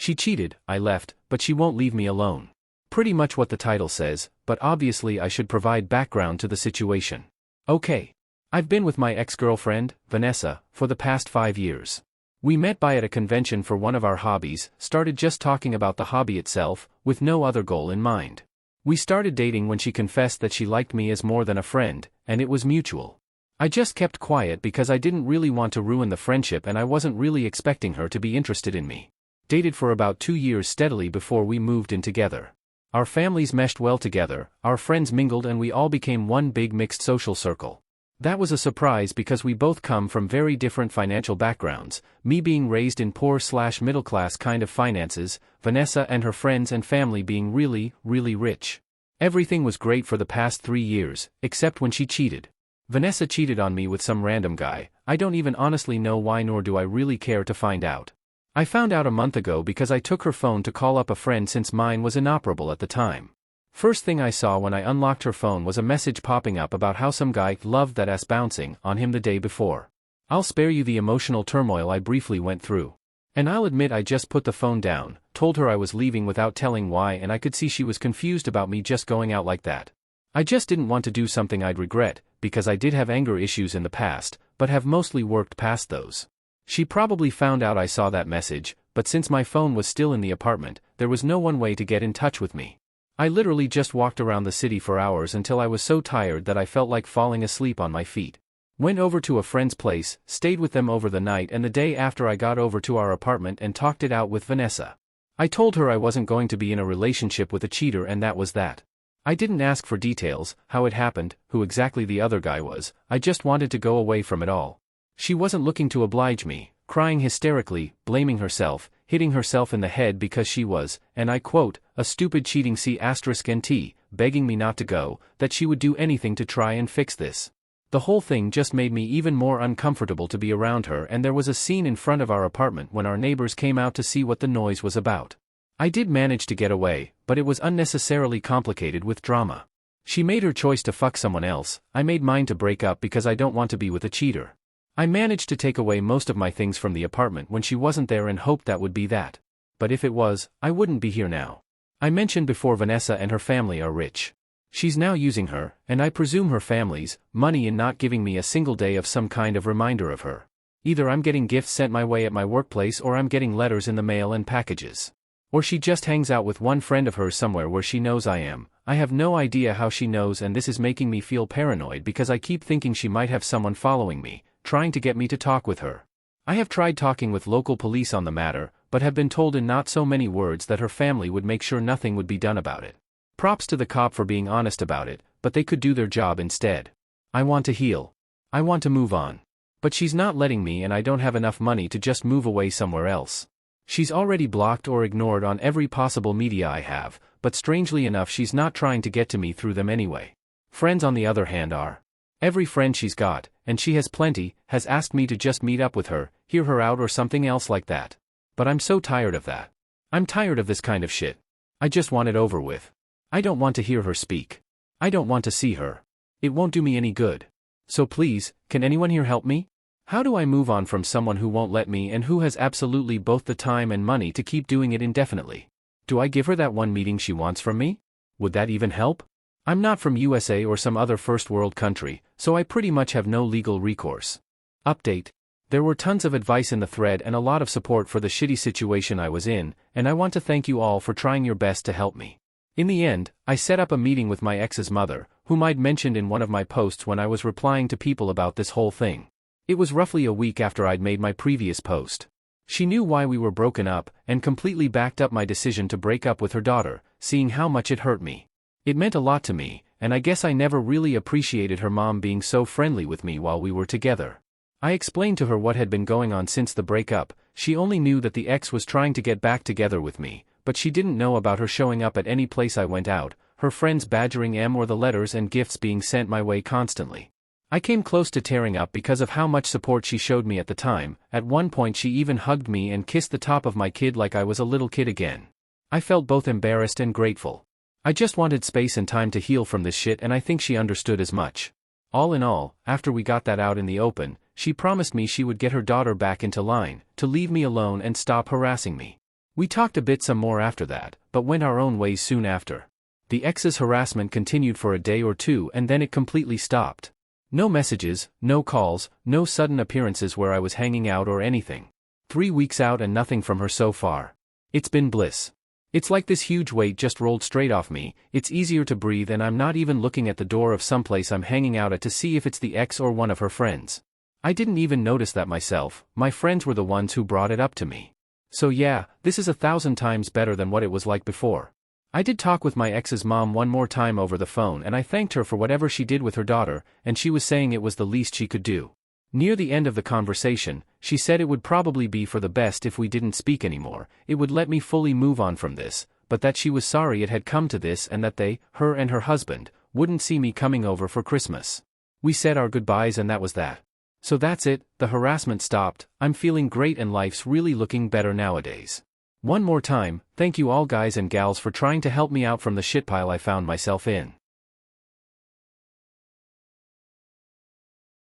She cheated, I left, but she won't leave me alone. Pretty much what the title says, but obviously I should provide background to the situation. Okay. I've been with my ex-girlfriend, Vanessa, for the past 5 years. We met at a convention for one of our hobbies, started just talking about the hobby itself, with no other goal in mind. We started dating when she confessed that she liked me as more than a friend, and it was mutual. I just kept quiet because I didn't really want to ruin the friendship and I wasn't really expecting her to be interested in me. Dated for about 2 years steadily before we moved in together. Our families meshed well together, our friends mingled and we all became one big mixed social circle. That was a surprise because we both come from very different financial backgrounds, me being raised in poor/middle class kind of finances, Vanessa and her friends and family being really, really rich. Everything was great for the past 3 years, except when she cheated. Vanessa cheated on me with some random guy. I don't even honestly know why nor do I really care to find out. I found out a month ago because I took her phone to call up a friend since mine was inoperable at the time. First thing I saw when I unlocked her phone was a message popping up about how some guy loved that ass bouncing on him the day before. I'll spare you the emotional turmoil I briefly went through. And I'll admit I just put the phone down, told her I was leaving without telling why, and I could see she was confused about me just going out like that. I just didn't want to do something I'd regret, because I did have anger issues in the past, but have mostly worked past those. She probably found out I saw that message, but since my phone was still in the apartment, there was no one way to get in touch with me. I literally just walked around the city for hours until I was so tired that I felt like falling asleep on my feet. Went over to a friend's place, stayed with them over the night, and the day after I got over to our apartment and talked it out with Vanessa. I told her I wasn't going to be in a relationship with a cheater and that was that. I didn't ask for details, how it happened, who exactly the other guy was, I just wanted to go away from it all. She wasn't looking to oblige me, crying hysterically, blaming herself, hitting herself in the head because she was, and I quote, a stupid cheating C*NT, begging me not to go, that she would do anything to try and fix this. The whole thing just made me even more uncomfortable to be around her, and there was a scene in front of our apartment when our neighbors came out to see what the noise was about. I did manage to get away, but it was unnecessarily complicated with drama. She made her choice to fuck someone else, I made mine to break up because I don't want to be with a cheater. I managed to take away most of my things from the apartment when she wasn't there and hoped that would be that. But if it was, I wouldn't be here now. I mentioned before Vanessa and her family are rich. She's now using her, and I presume her family's, money in not giving me a single day of some kind of reminder of her. Either I'm getting gifts sent my way at my workplace or I'm getting letters in the mail and packages. Or she just hangs out with one friend of hers somewhere where she knows I am. I have no idea how she knows, and this is making me feel paranoid because I keep thinking she might have someone following me, trying to get me to talk with her. I have tried talking with local police on the matter, but have been told in not so many words that her family would make sure nothing would be done about it. Props to the cop for being honest about it, but they could do their job instead. I want to heal. I want to move on. But she's not letting me, and I don't have enough money to just move away somewhere else. She's already blocked or ignored on every possible media I have, but strangely enough she's not trying to get to me through them anyway. Friends on the other hand are. Every friend she's got, and she has plenty, has asked me to just meet up with her, hear her out or something else like that. But I'm so tired of that. I'm tired of this kind of shit. I just want it over with. I don't want to hear her speak. I don't want to see her. It won't do me any good. So please, can anyone here help me? How do I move on from someone who won't let me and who has absolutely both the time and money to keep doing it indefinitely? Do I give her that one meeting she wants from me? Would that even help? I'm not from USA or some other first world country, so I pretty much have no legal recourse. Update. There were tons of advice in the thread and a lot of support for the shitty situation I was in, and I want to thank you all for trying your best to help me. In the end, I set up a meeting with my ex's mother, whom I'd mentioned in one of my posts when I was replying to people about this whole thing. It was roughly a week after I'd made my previous post. She knew why we were broken up, and completely backed up my decision to break up with her daughter, seeing how much it hurt me. It meant a lot to me, and I guess I never really appreciated her mom being so friendly with me while we were together. I explained to her what had been going on since the breakup. She only knew that the ex was trying to get back together with me, but she didn't know about her showing up at any place I went out, her friends badgering M, or the letters and gifts being sent my way constantly. I came close to tearing up because of how much support she showed me at the time. At one point she even hugged me and kissed the top of my kid like I was a little kid again. I felt both embarrassed and grateful. I just wanted space and time to heal from this shit, and I think she understood as much. All in all, after we got that out in the open, she promised me she would get her daughter back into line, to leave me alone and stop harassing me. We talked a bit some more after that, but went our own ways soon after. The ex's harassment continued for a day or two and then it completely stopped. No messages, no calls, no sudden appearances where I was hanging out or anything. 3 weeks out and nothing from her so far. It's been bliss. It's like this huge weight just rolled straight off me, it's easier to breathe and I'm not even looking at the door of someplace I'm hanging out at to see if it's the ex or one of her friends. I didn't even notice that myself, my friends were the ones who brought it up to me. So yeah, this is 1,000 times better than what it was like before. I did talk with my ex's mom one more time over the phone and I thanked her for whatever she did with her daughter, and she was saying it was the least she could do. Near the end of the conversation, she said it would probably be for the best if we didn't speak anymore, it would let me fully move on from this, but that she was sorry it had come to this and that they, her and her husband, wouldn't see me coming over for Christmas. We said our goodbyes and that was that. So that's it, the harassment stopped, I'm feeling great and life's really looking better nowadays. One more time, thank you all guys and gals for trying to help me out from the shitpile I found myself in.